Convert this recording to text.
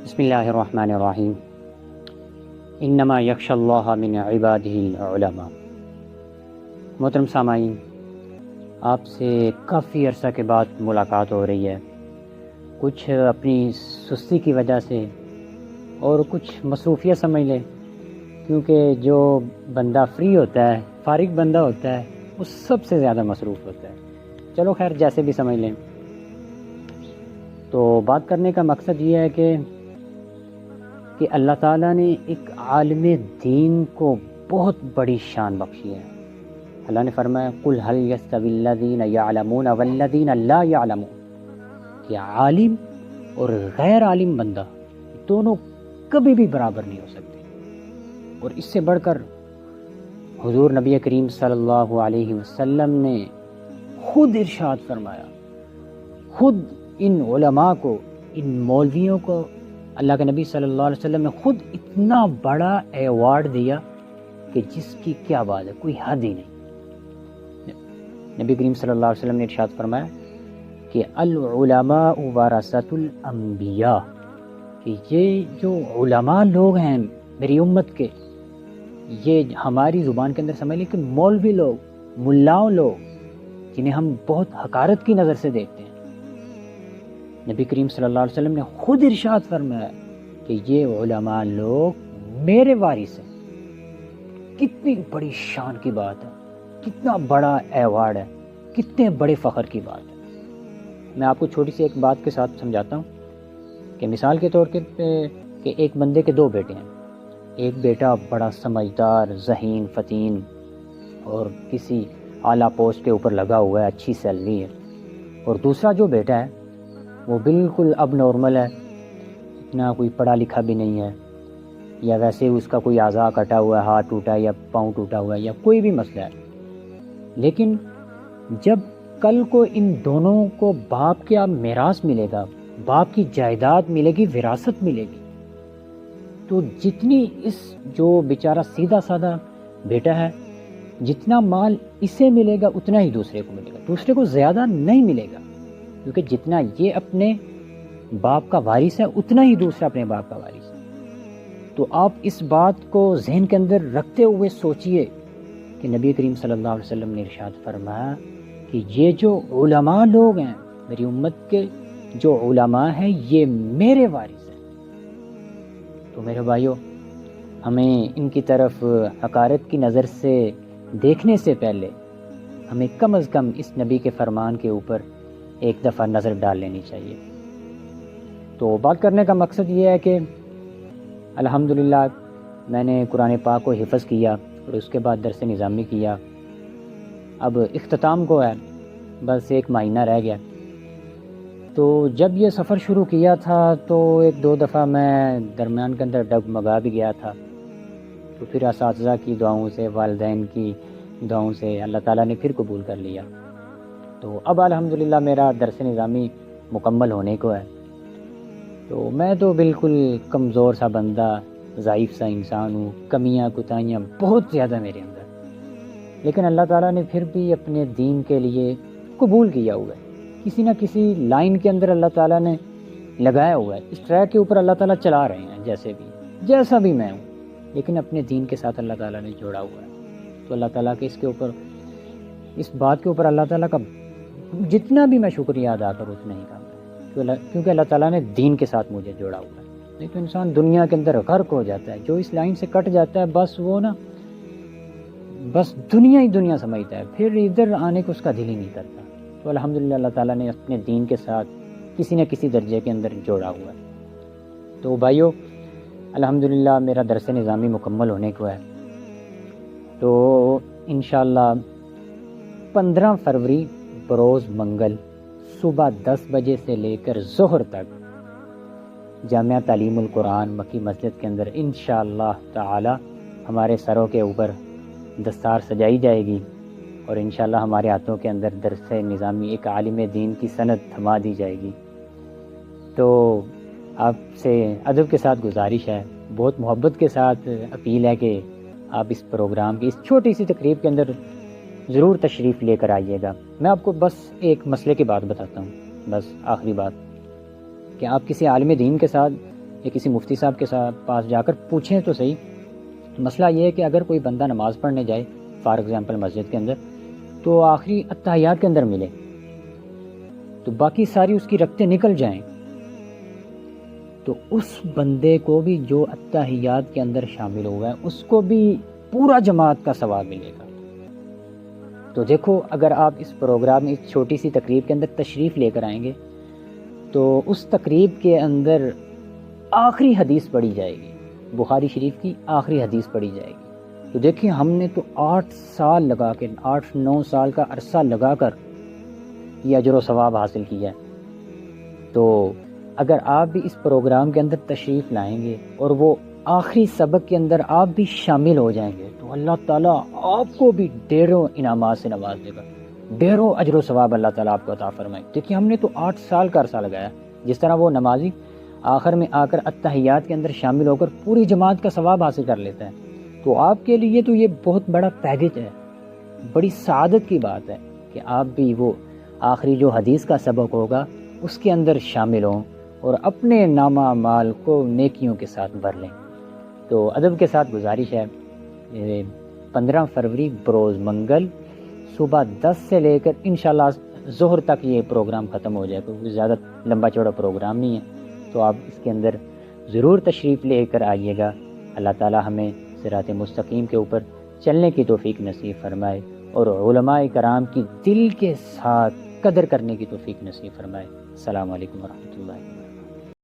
بسم اللہ الرحمن الرحیم انما یخشی اللہ من عبادہ العلماء۔ محترم سامعین، آپ سے کافی عرصہ کے بعد ملاقات ہو رہی ہے، کچھ اپنی سستی کی وجہ سے اور کچھ مصروفیت سمجھ لیں، کیونکہ جو بندہ فری ہوتا ہے، فارغ بندہ ہوتا ہے، وہ سب سے زیادہ مصروف ہوتا ہے۔ چلو خیر، جیسے بھی سمجھ لیں۔ تو بات کرنے کا مقصد یہ ہے کہ اللہ تعالیٰ نے ایک عالم دین کو بہت بڑی شان بخشی ہے۔ اللہ نے فرمایا قُلْ هَلْ يَسْتَوِي الَّذِينَ يَعْلَمُونَ وَالَّذِينَ لَا يَعْلَمُونَ، کہ عالم اور غیر عالم بندہ دونوں کبھی بھی برابر نہیں ہو سکتے۔ اور اس سے بڑھ کر حضور نبی کریم صلی اللہ علیہ وسلم نے خود ارشاد فرمایا، خود ان علماء کو، ان مولویوں کو اللہ کے نبی صلی اللہ علیہ وسلم نے خود اتنا بڑا ایوارڈ دیا کہ جس کی کیا بات ہے، کوئی حد ہی نہیں۔ نبی کریم صلی اللہ علیہ وسلم نے ارشاد فرمایا کہ العلماء ورثۃ الانبیاء، کہ یہ جو علماء لوگ ہیں میری امت کے، یہ ہماری زبان کے اندر سمجھ لیں کہ مولوی لوگ، ملاؤں لوگ، جنہیں ہم بہت حقارت کی نظر سے دیکھتے ہیں، نبی کریم صلی اللہ علیہ وسلم نے خود ارشاد فرمایا کہ یہ علماء لوگ میرے وارث ہیں۔ کتنی بڑی شان کی بات ہے، کتنا بڑا ایوارڈ ہے، کتنے بڑے فخر کی بات ہے۔ میں آپ کو چھوٹی سی ایک بات کے ساتھ سمجھاتا ہوں کہ مثال کے طور پہ کہ ایک بندے کے دو بیٹے ہیں، ایک بیٹا بڑا سمجھدار، ذہین، فطین اور کسی اعلیٰ پوسٹ کے اوپر لگا ہوا ہے، اچھی سیلری ہے، اور دوسرا جو بیٹا ہے وہ بالکل اب نارمل ہے، اتنا کوئی پڑھا لکھا بھی نہیں ہے، یا ویسے اس کا کوئی اعضاء کٹا ہوا ہے، ہاتھ ٹوٹا ہے یا پاؤں ٹوٹا ہوا ہے یا کوئی بھی مسئلہ ہے، لیکن جب کل کو ان دونوں کو باپ کا میراث ملے گا، باپ کی جائیداد ملے گی، وراثت ملے گی، تو جتنی اس جو بیچارہ سیدھا سادہ بیٹا ہے، جتنا مال اسے ملے گا اتنا ہی دوسرے کو ملے گا، دوسرے کو زیادہ نہیں ملے گا، کیونکہ جتنا یہ اپنے باپ کا وارث ہے اتنا ہی دوسرا اپنے باپ کا وارث ہے۔ تو آپ اس بات کو ذہن کے اندر رکھتے ہوئے سوچئے کہ نبی کریم صلی اللہ علیہ وسلم نے ارشاد فرمایا کہ یہ جو علماء لوگ ہیں میری امت کے، جو علماء ہیں یہ میرے وارث ہیں۔ تو میرے بھائیوں، ہمیں ان کی طرف حقارت کی نظر سے دیکھنے سے پہلے ہمیں کم از کم اس نبی کے فرمان کے اوپر ایک دفعہ نظر ڈال لینی چاہیے۔ تو بات کرنے کا مقصد یہ ہے کہ الحمدللہ میں نے قرآن پاک کو حفظ کیا اور اس کے بعد درس نظامی کیا، اب اختتام کو ہے، بس ایک مہینہ رہ گیا۔ تو جب یہ سفر شروع کیا تھا تو ایک دو دفعہ میں درمیان کے اندر ڈگمگا بھی گیا تھا، تو پھر اساتذہ کی دعاؤں سے، والدین کی دعاؤں سے اللہ تعالیٰ نے پھر قبول کر لیا۔ تو اب الحمدللہ میرا درس نظامی مکمل ہونے کو ہے۔ تو میں تو بالکل کمزور سا بندہ، ضعیف سا انسان ہوں، کمیاں کوتاہیاں بہت زیادہ میرے اندر، لیکن اللہ تعالیٰ نے پھر بھی اپنے دین کے لیے قبول کیا ہوا ہے، کسی نہ کسی لائن کے اندر اللہ تعالیٰ نے لگایا ہوا ہے، اس ٹریک کے اوپر اللہ تعالیٰ چلا رہے ہیں، جیسا بھی میں ہوں، لیکن اپنے دین کے ساتھ اللہ تعالیٰ نے جوڑا ہوا ہے۔ تو اللہ تعالیٰ کے اس بات کے اوپر اللہ تعالیٰ کا جتنا بھی میں شکریہ ادا کروں اتنا ہی کم ہے، کیونکہ اللہ تعالیٰ نے دین کے ساتھ مجھے جوڑا ہوا ہے۔ نہیں تو انسان دنیا کے اندر غرق ہو جاتا ہے، جو اس لائن سے کٹ جاتا ہے بس وہ بس دنیا ہی دنیا سمجھتا ہے، پھر ادھر آنے کو اس کا دل ہی نہیں کرتا۔ تو الحمدللہ اللہ تعالیٰ نے اپنے دین کے ساتھ کسی نہ کسی درجے کے اندر جوڑا ہوا ہے۔ تو بھائیو، الحمدللہ میرا درس نظامی مکمل ہونے کو ہے، تو انشاءاللہ 15 فروری بروز منگل صبح 10 بجے سے لے کر ظہر تک جامعہ تعلیم القرآن مکی مسجد کے اندر انشاءاللہ تعالی ہمارے سروں کے اوپر دستار سجائی جائے گی، اور انشاءاللہ ہمارے ہاتھوں کے اندر درس نظامی ایک عالم دین کی سند تھما دی جائے گی۔ تو آپ سے ادب کے ساتھ گزارش ہے، بہت محبت کے ساتھ اپیل ہے کہ آپ اس پروگرام کی اس چھوٹی سی تقریب کے اندر ضرور تشریف لے کر آئیے گا۔ میں آپ کو بس ایک مسئلے کی بات بتاتا ہوں، بس آخری بات، کہ آپ کسی عالم دین کے ساتھ یا کسی مفتی صاحب کے پاس جا کر پوچھیں تو صحیح. مسئلہ یہ ہے کہ اگر کوئی بندہ نماز پڑھنے جائے فار ایگزامپل مسجد کے اندر تو آخری اتحیات کے اندر ملے تو باقی ساری اس کی رکعتیں نکل جائیں تو اس بندے کو بھی جو اتحیات کے اندر شامل ہوا ہے اس کو بھی پورا جماعت کا ثواب ملے گا. تو دیکھو اگر آپ اس پروگرام میں اس چھوٹی سی تقریب کے اندر تشریف لے کر آئیں گے تو اس تقریب کے اندر آخری حدیث پڑھی جائے گی, بخاری شریف کی آخری حدیث پڑھی جائے گی. تو دیکھیں ہم نے تو 8 سال لگا کے 8-9 سال کا عرصہ لگا کر یہ اجر و ثواب حاصل کیا ہے. تو اگر آپ بھی اس پروگرام کے اندر تشریف لائیں گے اور وہ آخری سبق کے اندر آپ بھی شامل ہو جائیں گے تو اللہ تعالیٰ آپ کو بھی ڈھیروں انعامات سے نواز دے گا, ڈھیروں اجر و ثواب اللہ تعالیٰ آپ کو عطا فرمائے. دیکھیے ہم نے تو 8 سال کا عرصہ لگایا, جس طرح وہ نمازی آخر میں آ کر اتحیات کے اندر شامل ہو کر پوری جماعت کا ثواب حاصل کر لیتا ہے. تو آپ کے لیے تو یہ بہت بڑا پیکج ہے, بڑی سعادت کی بات ہے کہ آپ بھی وہ آخری جو حدیث کا سبق ہوگا اس کے اندر شامل ہوں اور اپنے نامہ اعمال کو نیکیوں کے ساتھ بھر لیں. تو ادب کے ساتھ گزارش ہے 15 فروری بروز منگل صبح 10 سے لے کر انشاءاللہ ظہر تک یہ پروگرام ختم ہو جائے, کوئی زیادہ لمبا چوڑا پروگرام نہیں ہے. تو آپ اس کے اندر ضرور تشریف لے کر آئیے گا. اللہ تعالی ہمیں صراط مستقیم کے اوپر چلنے کی توفیق نصیب فرمائے اور علماء کرام کی دل کے ساتھ قدر کرنے کی توفیق نصیب فرمائے. السلام علیکم ورحمۃ اللہ.